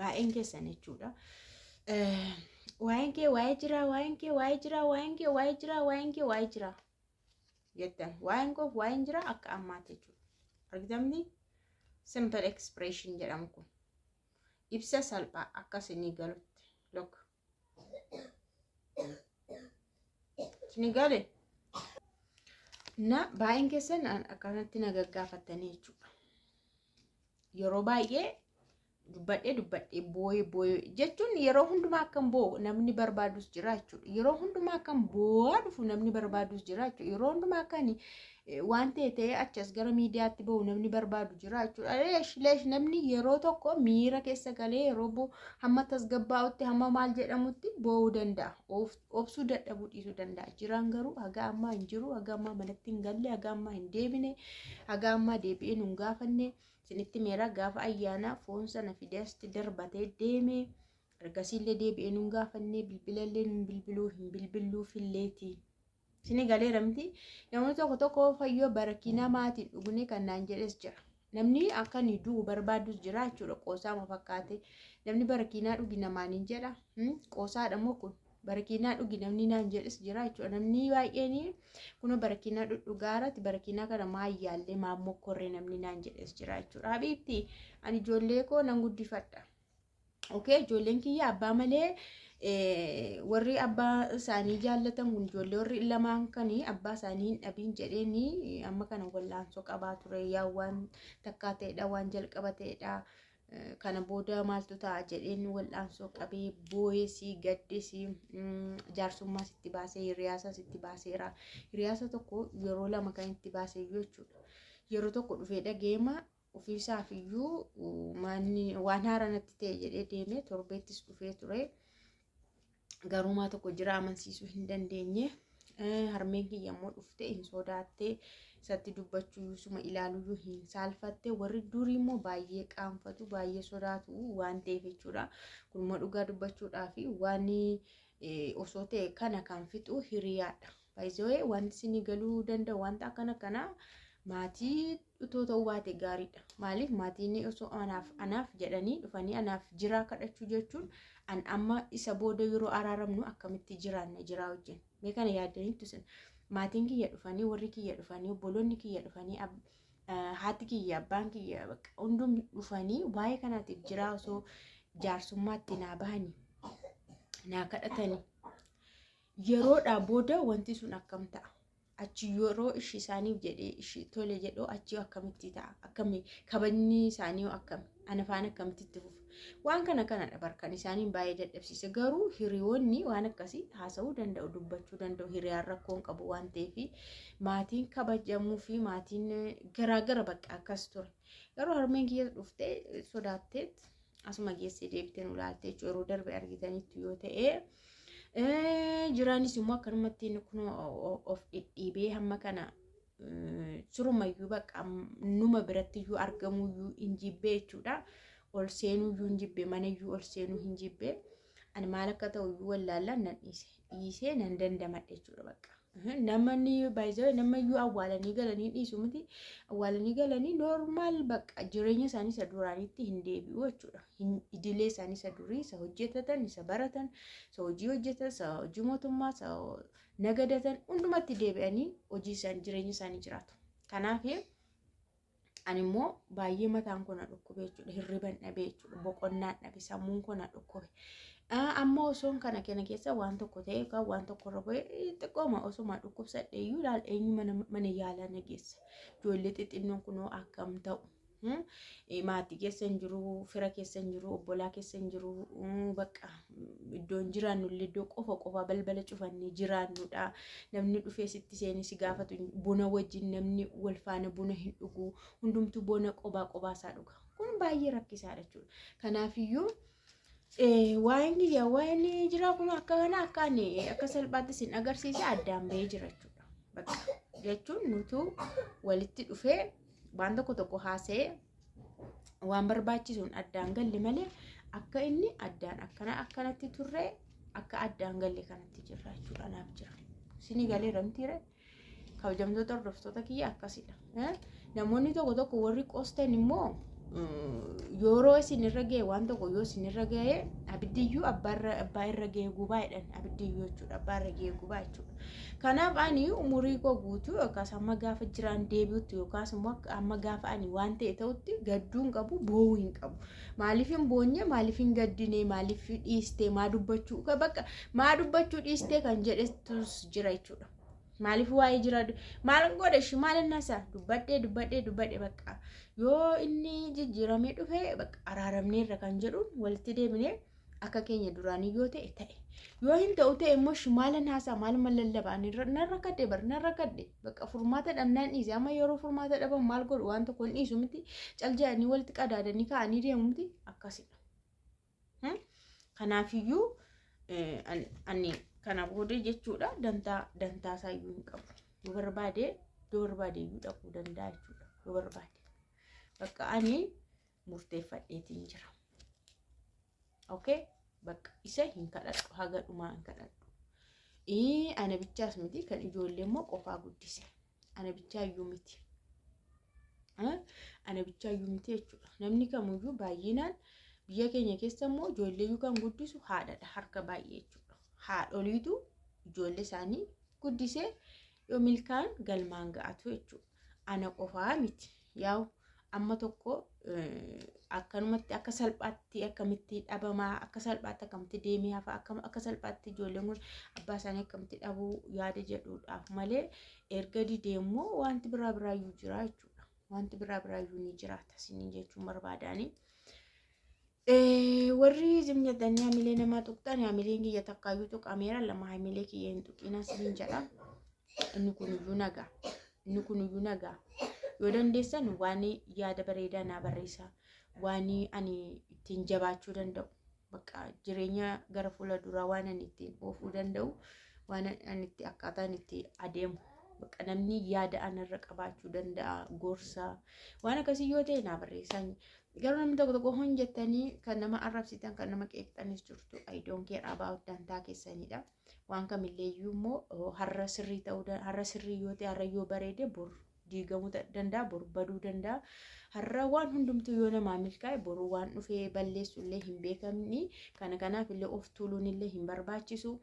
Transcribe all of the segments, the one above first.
baay'een keessan jechuudha. Waa'een kee waa'ee jira, waa'een kee waa'ee jira, waa'een kee waa'ee jira, waa'een kee waa'ee jira jettan. Waa'een koof waa'een jira akka ammaati jechuudha. Argitamni simple expression jedhamu kun ibsa salphaa akkasinii galutti. Look. Isinii gale? Na baay'een keessan akkanatti na gaggaafattanii jechuudha. Yeroo baay'ee dubbadhee boo'ee jechuun yeroo hundumaa akkam boo'u namni barbaadus jira jechuudha. Yeroo hundumaa akkam boo'aa dhufu namni barbaadus jira jechuudha. Yeroo hundumaa akkani waan ta'e achas gara miidiyaatti ba'u namni barbaadu jira jechuudha. Leesh namni yeroo tokko miira keessa galee yeroo boo'u hamma tasgabbaa'utti hamma maal jedhamutti boo'uu danda'a. Obsuu dadhabuu dhiisuu danda'a. Jiraan garuu haga ammaa hin jiru, haga ammaa manatti hin galle, haga ammaa hin deebine, haga ammaa deebi'ee nu hin gaafanne. Sinitti meera gaafa ayyaana foon sana fideesti darbatee deeme ergasiillee deebi'ee nu hin gaafanne bilbilallee nu hin bilbiluu filleeti. Sini galeera miti namoonni tokko fayyoo barakina maatiin dhugne kan naan jedhes jira. Namni akka ni du'u barbaadus jira jechuudha. Qoosaama fakkaate namni barakinaa dhugi namaan hin jedha. Qoosaadha moo kun barakinaa dhugi namni naan jedhes jira jechuudha. Namni baay'een kun barakinaa dhugaaratti barakinaa kana maayyaallee maammoo korree namni naan jedhes jira jechuudha. Habiibti ani ijoollee koo nan guddifadha. Okay, ijoolleen kiyya abbaa malee warri abbaa isaanii jaallatan kun ijoollee warri lamaan kanii abbaa isaanii hin dhabiin jedheeni amma kana wallaansoo qabaa ture yaa waan takkaa ta'edha waan jalqaba ta'edha. Kana booda maaltu ta'a jedheen wallaansoo qabee boo'eesii gaddeesii jaarsummaa sitti baasee hiriyaasa sitti baaseera. Hiriyaasa tokko yeroo lama kan itti baasee jechuudha. Yeroo tokko dhufee dhageema ofiisaaf iyyuu waan haaraa natti ta'e jedhee deemee torbeettis dhufee ture. Garumaa tokko jira amansiisuu hin dandeenye. Harmeen kiyya immoo dhufte hin sodaatte isatti dubbachuu yusuma ilaaluu hin saalfatte. Warri durii immoo baay'ee qaanfatu baay'ee sodaatu waan ta'eef jechuudha. Kun immoo dhugaa dubbachuudhaaf waan osoo ta'e kana kan fixu hiriyaadha. Baay'ee wanti isin galuu danda'u wanta akkana maatii utoo ta'uu baate gaariidha. Maaliif maatiin osoo anaaf jedhanii dhufanii anaaf jiraa kadhachuu jechuun an amma isa booda yeroo araaramnu akkamitti jiraanna jiraa wajjin. Mee kana yaaddaniittu sin maatiin kiyya dhufanii warri kiyya dhufanii obboloonni kiyya dhufanii haati kiyya abbaan kiyya hundum dhufanii waa'ee kanaatiif jiraa osoo jaarsummaatti naa bahanii naa kadhatanii yeroodhaa booda wanti sun akkam ta'a. Achi yeroo ishii isaaniif jedhee ishii tole jedhoo achi akkamitti ta'a akkami kabajni isaanii akkami ana faana akkamitti itti fufu waan kana dhabarkan isaaniin baay'ee dadhabsiise. Garuu hiriyoonni waan akkasii haasa'uu danda'u dubbachuu danda'u hiriyaan rakkoon qabu waan ta'eef maatiin kabajamuu fi maatiin garaagara bakka akkas ture. Garuu harmeen kiyya dhuftee sodaatteet asuma geessee deebitee nu ilaalte jechuudha. Yeroo darbe argitanitti yoo ta'e jiraanis immoo akkanumatti kun of dhidhiibee hamma kana surumayyuu bakka numa birattiyuu argamuyyuu hin jibbee jechuudha. Ol seenuyyuu hin jibbee manayyuu ol seenuu hin jibbee ani maal akka ta'uyyuu wallaallaan nan dhiisee nan dandamadhe jechuudha bakka. Namni baay'ee namayyuu awwaalanii galanii dhiisu miti awwaalanii galanii normaal bakka jireenya isaanii isa duraanitti hin deebi'u jechuudha. Idilee isaanii isa durii isa hojjetatan isa baratan isa hojii hojjetan isa hojii mootummaa isa nagadatan hundumatti deebi'anii hojii isaanii jireenya isaanii jiraatu. Kanaaf ani immoo baay'ee mataan koo na dhukkube jechuudha. Hirriban dhabe jechuudha. Boqonnaan dhabe sammuun koo na dhukkube. Amma osoon kana keessa waan tokko ta'e kan waan tokko irra bu'ee xiqqooma osuma dhukkubsadhe iyyuu ilaal eenyu mana yaalaa na geessa. Ijoollee xixinnoon kunoo akkam ta'u. Maatii keessa hin jiru, fira keessa hin jiru, obbolaa keessa hin jiru, bakka iddoon jiraannu illee iddoo qofa balbala cufannee jiraannudha. Namni dhufee sitti seenee si gaafatu buna wajjin namni wal faana buna hin dhugu. Hundumtuu buna qobaasaa dhuga. Kun baay'ee rakkisaadha jechuudha. Kanaafiyyuu waan jira kun akka salphaatti sin agarsiisa addaan bahee jira jechuudha. Bakka jechuun nutu walitti dhufee waan tokko haasa'ee waan barbaachisuun addaan galle malee akka inni addaan akkanatti turree akka addaan galle kanatti jirra jechuudha. Naaf jira. Sini galee ramtiire kabajamtoota hordoftoota kiyya akkasidha. Namoonni tokko warri qoostan immoo yeroo isinirra ga'e waan tokko yoo isinirra ga'e abiddiyyuu abbaa irra ga'e gubaa'edhaan abiddiyyuu jechuudha abbaa irra ga'e gubaa jechuudha. Kanaaf ani umurii koo guutuu yookaas amma gaafa jiraan deebi'utti yookaas immoo amma gaafa ani waan ta'e ta'utti gadduu hin qabu boo'uu hin qabu. Maaliif hin boonye maaliif hin gaddine maaliif dhiistee maa dubbachuu bakka maa dubbachuu dhiistee kan jedhetus jira jechuudha. Maaliif waa'ee jira maal godhe shimaalannasa dubbadhee bakka yoo inni jijjiiramee dhufe bakka araaramneerra kan jedhuun walitti deebinee akka keenya duraanii yoo ta'e yoo hin ta'u ta'e immoo shimaalannasa maal lallabaan narra kadde bakka furmaata dhabnaan dhiise amma yeroo furmaata dhaban maal godhu waan tokko hin dhiisu miti caljaanii walitti qadaadanii ka'anii deemu miti akkasidha. Kanaafiyyuu ani kana booda jechuudha dantaa isaayyuu hin qabu. Yoo barbaade iyyuu dhaquu danda'a jechuudha. Yoo barbaade bakka ani murteeffadheetiin jira. Okay? Bakka isa hin kadhadhu haga dhumaa hin kadhadhu. Ana bichaas miti kan ijoollee immoo qofaa guddise. Ana bichaayyuu miti. Ana bichaayyuu miti jechuudha. Namni kamiyyuu baay'inaan biyya keenya keessa immoo ijoolleeyyuu kan guddisu haadhadha harka baay'ee jechuudha. Haadholiitu ijoollee isaanii guddisee yoo milkaan galmaan ga'atu jechuudha. Ana qofaa miti. Yaa'u amma tokko akkanumatti akka salphaatti akkamitti dhabamaa akka salphaatti akkamitti deemee hafa akka salphaatti ijoolleen kun abbaa isaanii akkamitti dhabuu yaada jedhuudhaaf malee erga deemmoo wanti biraayyuu jira jechuudha. Wanti biraayyuu ni jiraata isiniin jechuun barbaadanii. Warri zimnyatanii hamilee namaa tuqxan hamileen kiyya takkaayyuu tuqameera lama hamilee kiyya hin tuqina siniin jedha. Inni kunuyyuu nagaa. Yoo dandeessan waan yaada bareedaa naa barreessaa. Waan ani ittiin jabaachuu danda'u. Bakka jireenya gara fuula duraa waan ani ittiin oofuu danda'u. Waan ani itti akkaataan itti adeemu. Bakka namni yaada anarra qabaachuu danda'a gorsa. Waan akkasii yoo ta'e naa barreessaa. Garuu namni tokko hojjetanii kan nama arrabsitan kan nama qeeqxanis jirtu. I don't care about dantaa keessanidha. Waan kamilleeyyuu immoo har'a sirrii ta'uu har'a sirrii yoo ta'e har'a yoo bareede bor diigamuu danda'a bor baduu danda'a. Har'a waan hundumtuu yoo namaa milkaa'e boru waan dhufee balleessu illee hin beekamni. Kanaaf illee of tuuluun illee hin barbaachisu.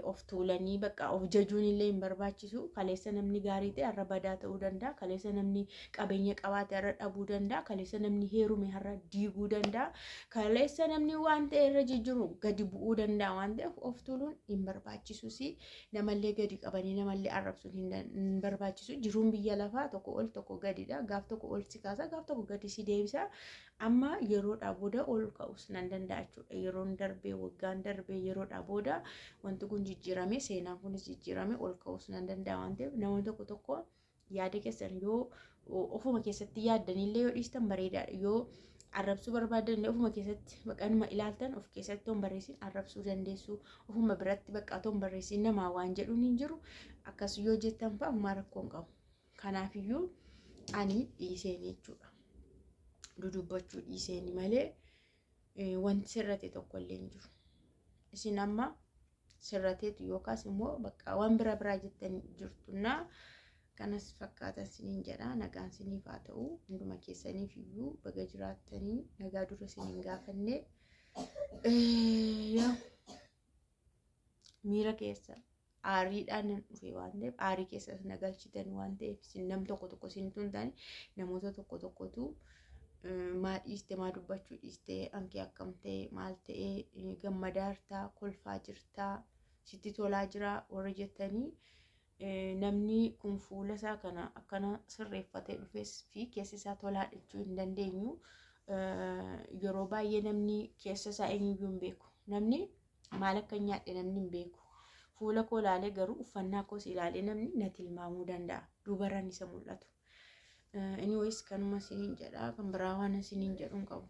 Of tuulanii bakka of jajuun illee hin barbaachisu. Kaleessa namni gaarii ta'e har'a badaa ta'uu danda'a. Kaleessa namni qabeenya qabaate har'a dhabuu danda'a. Kaleessa namni heerume har'a diiguu danda'a. Kaleessa namni waan ta'e irra jijjiiru gadi bu'uu danda'a waan ta'eef of tuuluun hin barbaachisus. Namallee gadi qabanii namallee arrabsuun hin barbaachisu. Jiruun biyya lafaa tokko ol tokko gadidha. Gaaf tokko ol si kaasa gaaf tokko gadi si deebisa. Amma yeroodhaa booda ol ka'us nan danda'a jechuudha. Yeroon darbee waggaan darbee yeroodhaa booda wanti kun jijjiirame seenaan kunis jijjiirame ol ka'us nan danda'a waan ta'eef namoonni tokko yaada keessan yoo ofuma keessatti yaaddanillee yoo dhiistan bareedaadha. Yoo arrabsuu barbaadan ofuma keessatti baqanuma ilaaltan of keessatti ton barreessin arrabsuu dandeessu. Ofuma biratti baqqaatoon barreessin namaa waan jedhuun hin jiru. Akkas yoo jettan fa'a ammaa rakkoo hin qabu. Kanaafiyyuu ani dhiiseen jechuudha. Dudubbachuu dhiiseeni malee wanti sirrate tokko illee hin jiru. Isin amma sirrateetu yookaas immoo bakka waan biraa jettanii jirtunna kanas fakkaatan siniin jedha. Nagaan siniif haa ta'u hunduma keessaniif iyyuu baga jiraattanii nagaa dura siniin gaafanne miira keessa aariidhaan dhufe waan ta'eef aarii keessas nagalchitan waan ta'eef isin nam tokko isin tun taane namoota tokkotu maa dhiiste maa dubbachuu dhiiste ankee akkam ta'e maal ta'e gammadaa jirtaa kolfaa jirtaa sitti tolaa jira warra jettanii namni kun fuula isaa kana akkana sirreeffatee dhufes fi keessa isaa tolaa jechuu hin dandeenyu. Yeroo baay'ee namni keessa isaa eenyuyyuu hin beeku. Namni maal akka nyaadhe namni hin beeku. Fuula koo ilaalee garuu uffannaa koos ilaalee namni na tilmaamuu danda'a. Dubarran isa mul'atu. Anyways kanuma siniin jedha kan biraa waan siniin jedhuun qabu.